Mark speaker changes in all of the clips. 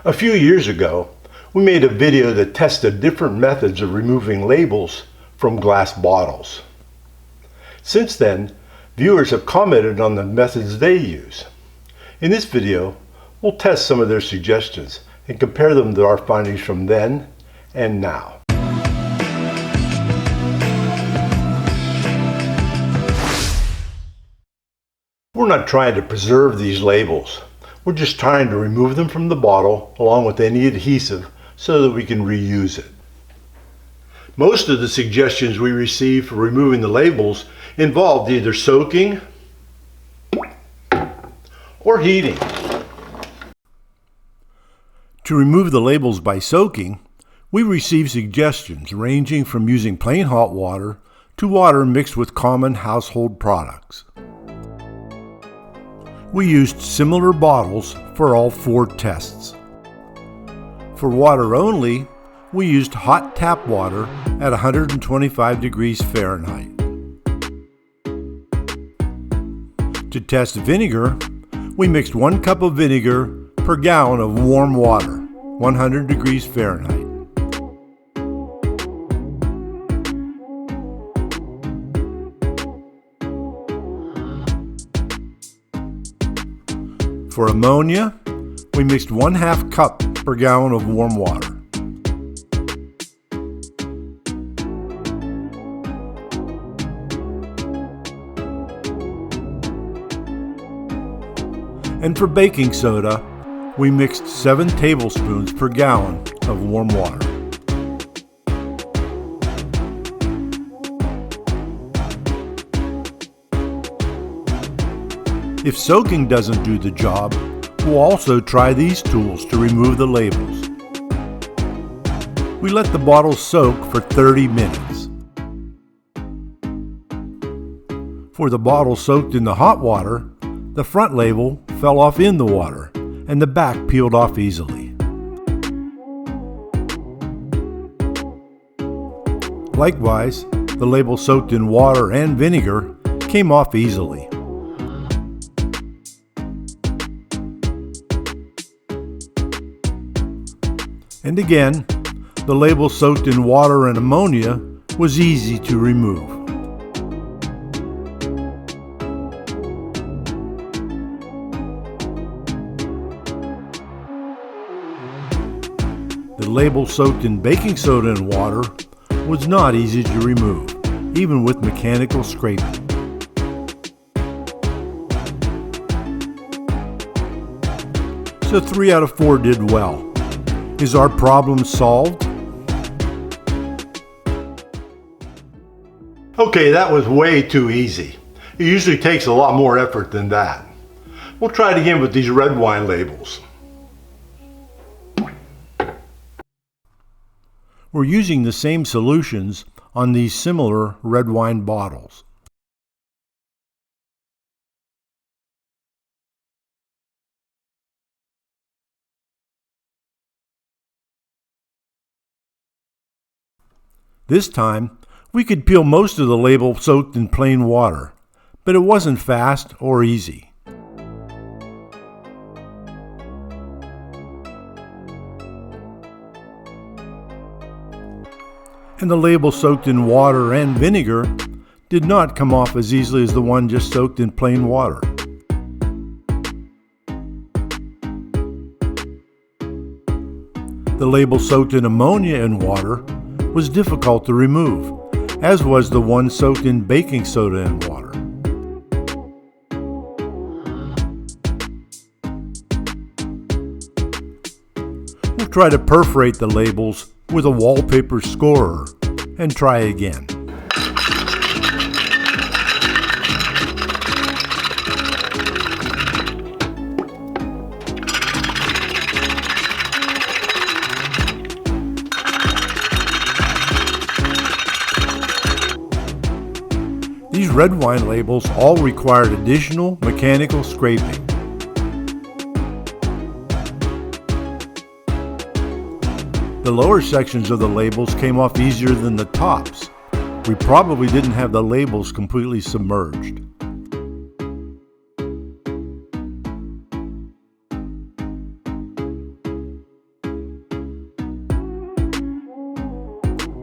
Speaker 1: A few years ago, we made a video that tested different methods of removing labels from glass bottles. Since then, viewers have commented on the methods they use. In this video, we'll test some of their suggestions and compare them to our findings from then and now. We're not trying to preserve these labels. We're just trying to remove them from the bottle along with any adhesive so that we can reuse it. Most of the suggestions we received for removing the labels involved either soaking or heating. To remove the labels by soaking, we received suggestions ranging from using plain hot water to water mixed with common household products. We used similar bottles for all 4 tests. For water only, we used hot tap water at 125 degrees Fahrenheit. To test vinegar, we mixed 1 cup of vinegar per gallon of warm water, 100 degrees Fahrenheit. For ammonia, we mixed 1/2 cup per gallon of warm water. And for baking soda, we mixed 7 tablespoons per gallon of warm water. If soaking doesn't do the job, we'll also try these tools to remove the labels. We let the bottles soak for 30 minutes. For the bottle soaked in the hot water, the front label fell off in the water and the back peeled off easily. Likewise, the label soaked in water and vinegar came off easily. And again, the label soaked in water and ammonia was easy to remove. The label soaked in baking soda and water was not easy to remove, even with mechanical scraping. So 3 out of 4 did well. Is our problem solved? Okay, that was way too easy. It usually takes a lot more effort than that. We'll try it again with these red wine labels. We're using the same solutions on these similar red wine bottles. This time, we could peel most of the label soaked in plain water, but it wasn't fast or easy. And the label soaked in water and vinegar did not come off as easily as the one just soaked in plain water. The label soaked in ammonia and water was difficult to remove, as was the one soaked in baking soda and water. We'll try to perforate the labels with a wallpaper scorer and try again. These red wine labels all required additional mechanical scraping. The lower sections of the labels came off easier than the tops. We probably didn't have the labels completely submerged.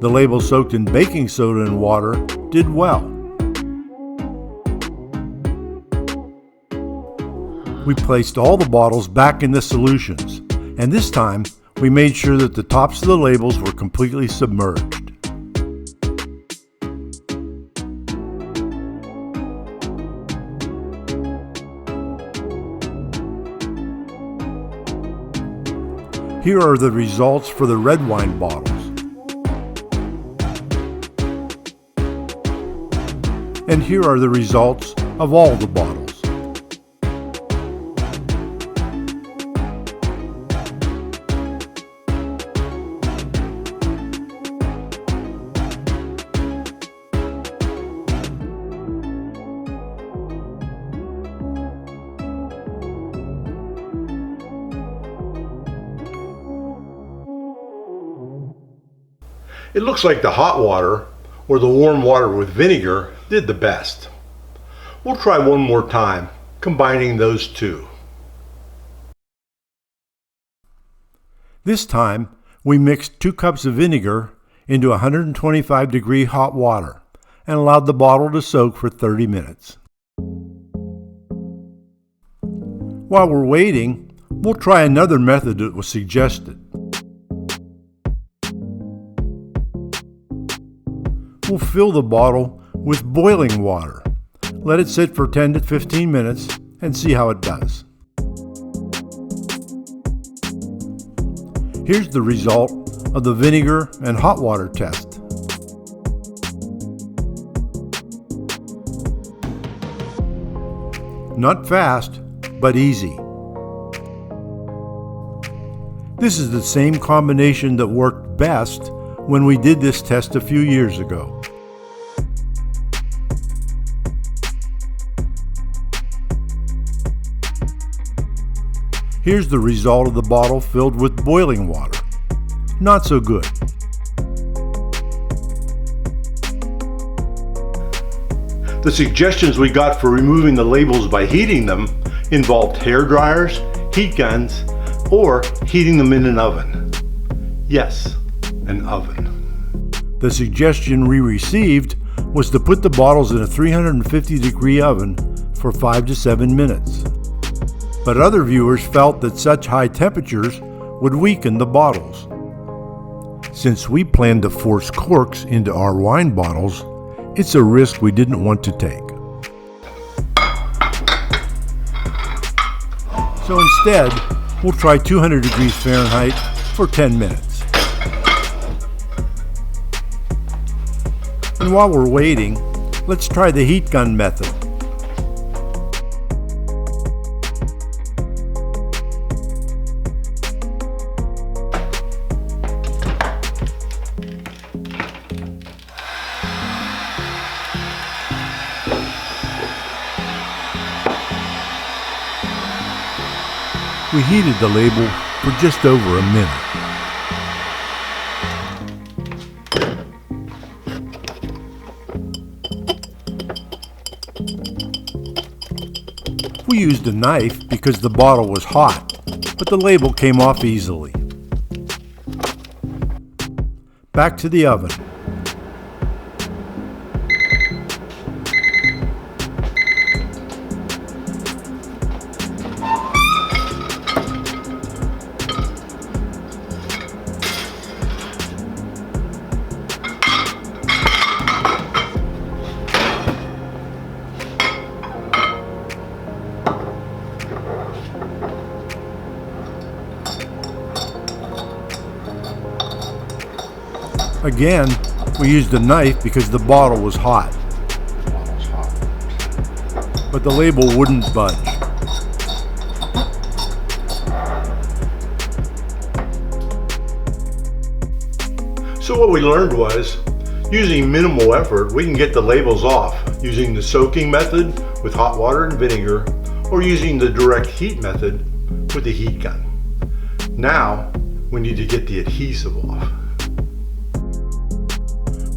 Speaker 1: The labels soaked in baking soda and water did well. We placed all the bottles back in the solutions, and this time we made sure that the tops of the labels were completely submerged. Here are the results for the red wine bottles. And here are the results of all the bottles. It looks like the hot water or the warm water with vinegar did the best. We'll try one more time, combining those two. This time, we mixed 2 cups of vinegar into 125-degree hot water and allowed the bottle to soak for 30 minutes. While we're waiting, we'll try another method that was suggested. We'll fill the bottle with boiling water. Let it sit for 10 to 15 minutes and see how it does. Here's the result of the vinegar and hot water test. Not fast, but easy. This is the same combination that worked best when we did this test a few years ago. Here's the result of the bottle filled with boiling water. Not so good. The suggestions we got for removing the labels by heating them involved hair dryers, heat guns, or heating them in an oven. Yes, an oven. The suggestion we received was to put the bottles in a 350-degree oven for 5 to 7 minutes. But other viewers felt that such high temperatures would weaken the bottles. Since we planned to force corks into our wine bottles, it's a risk we didn't want to take. So instead, we'll try 200 degrees Fahrenheit for 10 minutes. And while we're waiting, let's try the heat gun method. We heated the label for just over a minute. We used a knife because the bottle was hot, but the label came off easily. Back to the oven. Again, we used a knife because the bottle was hot. But the label wouldn't budge. So what we learned was, using minimal effort, we can get the labels off using the soaking method with hot water and vinegar, or using the direct heat method with the heat gun. Now, we need to get the adhesive off.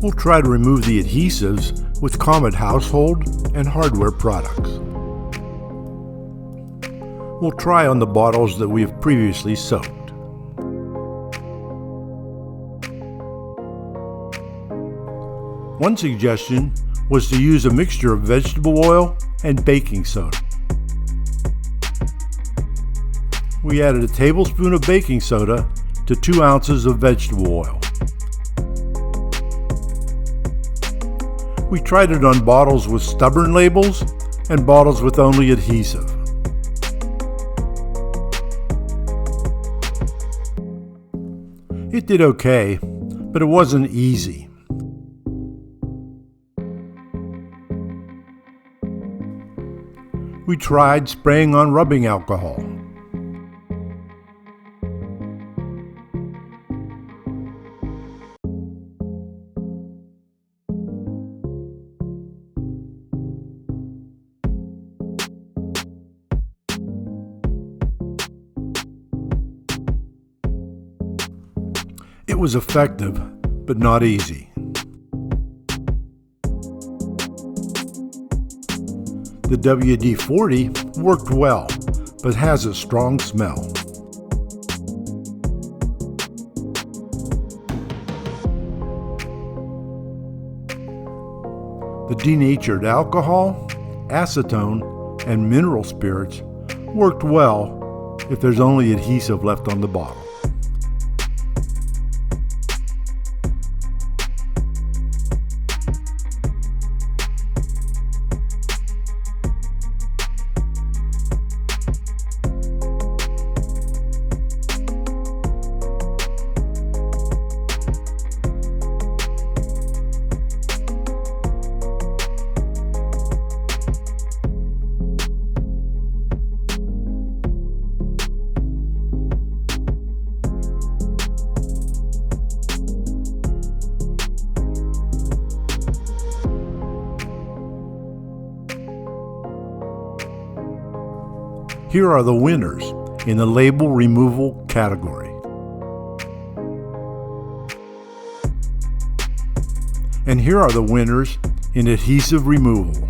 Speaker 1: We'll try to remove the adhesives with Comet household and hardware products. We'll try on the bottles that we have previously soaked. One suggestion was to use a mixture of vegetable oil and baking soda. We added a tablespoon of baking soda to 2 ounces of vegetable oil. We tried it on bottles with stubborn labels and bottles with only adhesive. It did okay, but it wasn't easy. We tried spraying on rubbing alcohol. It was effective, but not easy. The WD-40 worked well, but has a strong smell. The denatured alcohol, acetone, and mineral spirits worked well if there's only adhesive left on the bottle. Here are the winners in the label removal category. And here are the winners in adhesive removal.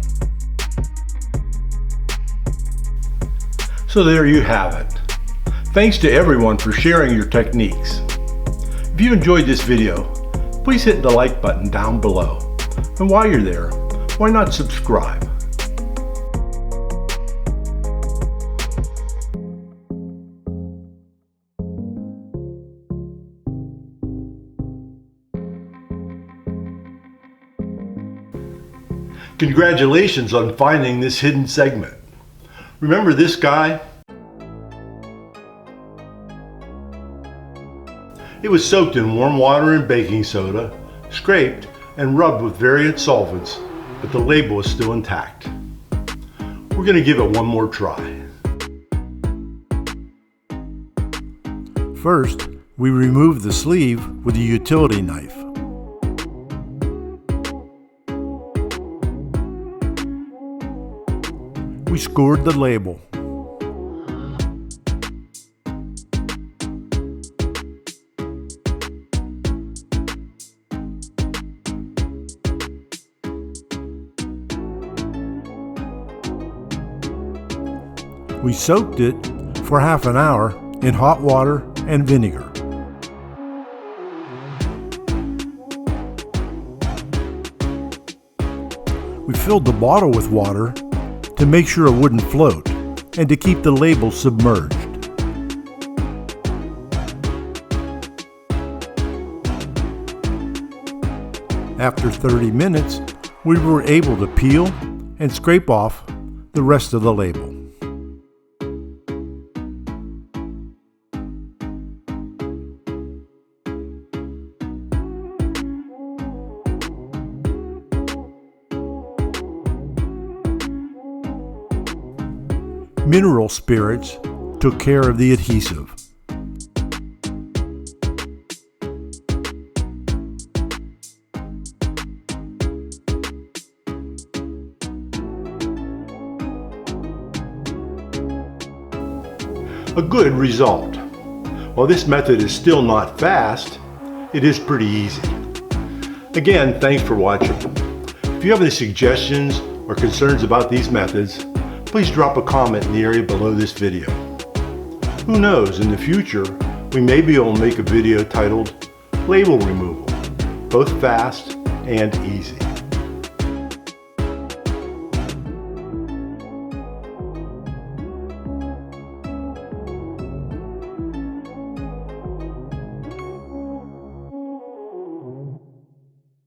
Speaker 1: So there you have it. Thanks to everyone for sharing your techniques. If you enjoyed this video, please hit the like button down below. And while you're there, why not subscribe? Congratulations on finding this hidden segment. Remember this guy? It was soaked in warm water and baking soda, scraped and rubbed with various solvents, but the label is still intact. We're going to give it one more try. First, we remove the sleeve with a utility knife. We scored the label. We soaked it for half an hour in hot water and vinegar. We filled the bottle with water to make sure it wouldn't float and to keep the label submerged. After 30 minutes, we were able to peel and scrape off the rest of the label. Mineral spirits took care of the adhesive. A good result. While this method is still not fast, it is pretty easy. Again, thanks for watching. If you have any suggestions or concerns about these methods, please drop a comment in the area below this video. Who knows, in the future, we may be able to make a video titled Label Removal, both fast and easy.